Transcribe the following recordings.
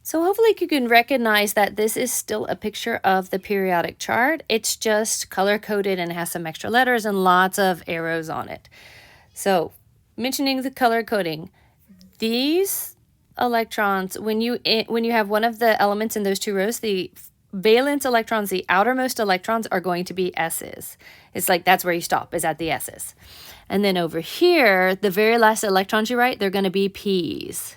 So hopefully you can recognize that this is still a picture of the periodic chart. It's just color-coded and has some extra letters and lots of arrows on it. So mentioning the color coding, these electrons, when you have one of the elements in those two rows, the valence electrons, the outermost electrons, are going to be S's. It's like that's where you stop, is at the S's. And then over here, the very last electrons you write, they're going to be P's.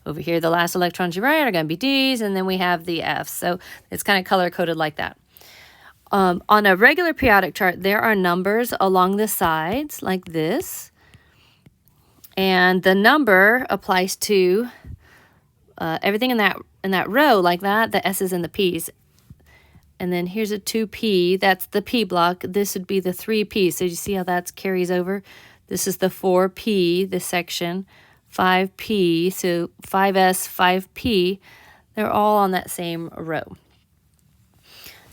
Over here, the last electrons you write are going to be D's, and then we have the F's. So it's kind of color-coded like that. On a regular periodic chart, there are numbers along the sides like this. And the number applies to everything in that row like that, the S's and the P's. And then here's a 2P, that's the P block. This would be the 3P. So you see how that carries over? This is the 4P, this section, 5P, so 5S, 5P. They're all on that same row.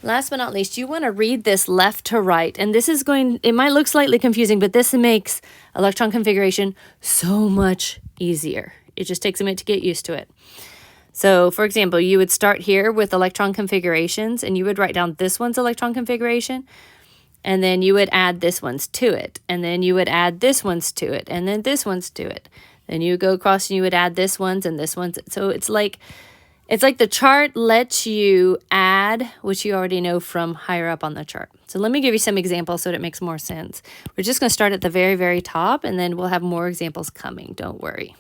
Last but not least, you want to read this left to right. And this is it might look slightly confusing, but this makes electron configuration so much easier. It just takes a minute to get used to it. So, for example, you would start here with electron configurations, and you would write down this one's electron configuration, and then you would add this one's to it, and then you would add this one's to it, and then this one's to it. Then you would go across and you would add this one's and this one's. So it's like the chart lets you add what you already know from higher up on the chart. So let me give you some examples so that it makes more sense. We're just going to start at the very, very top, and then we'll have more examples coming. Don't worry.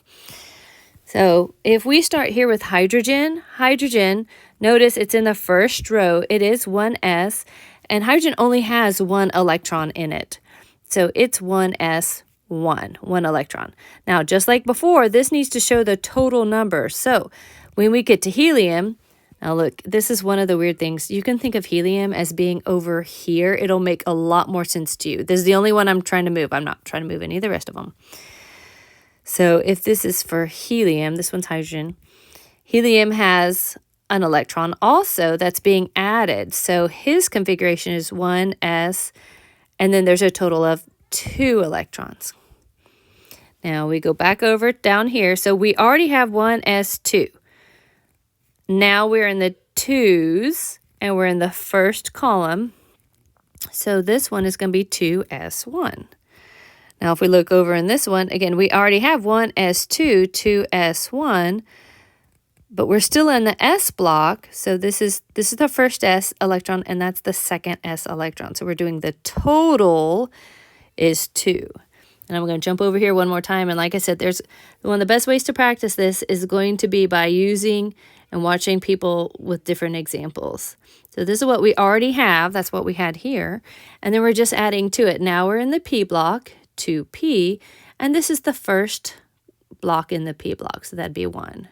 So if we start here with hydrogen, notice it's in the first row. It is 1s, and hydrogen only has one electron in it. So it's 1s, one electron. Now, just like before, this needs to show the total number. So when we get to helium, now look, this is one of the weird things. You can think of helium as being over here. It'll make a lot more sense to you. This is the only one I'm trying to move. I'm not trying to move any of the rest of them. So if this is for helium, this one's hydrogen. Helium has an electron also that's being added. So his configuration is 1s, and then there's a total of 2 electrons. Now we go back over down here. So we already have 1s2. Now we're in the 2s, and we're in the first column. So this one is going to be 2s1. Now, if we look over in this one, again, we already have 1s2, 2s1, but we're still in the s block. So this is the first s electron, and that's the second s electron. So we're doing the total is 2. And I'm going to jump over here one more time. And like I said, one of the best ways to practice this is going to be by using and watching people with different examples. So this is what we already have. That's what we had here. And then we're just adding to it. Now we're in the P block, 2P, and this is the first block in the P block, so that'd be 1.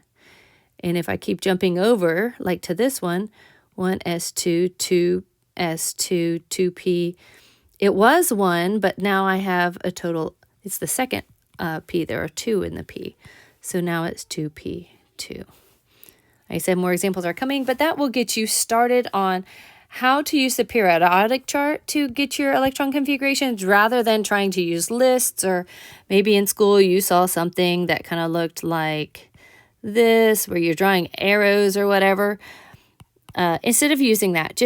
And if I keep jumping over, like to this one, 1s2, 2s2, 2p, it was 1, but now I have a total, it's the second p, there are 2 in the p, so now it's 2p2. Like I said, more examples are coming, but that will get you started on how to use the periodic chart to get your electron configurations rather than trying to use lists, or maybe in school you saw something that kind of looked like this where you're drawing arrows or whatever. Instead of using that,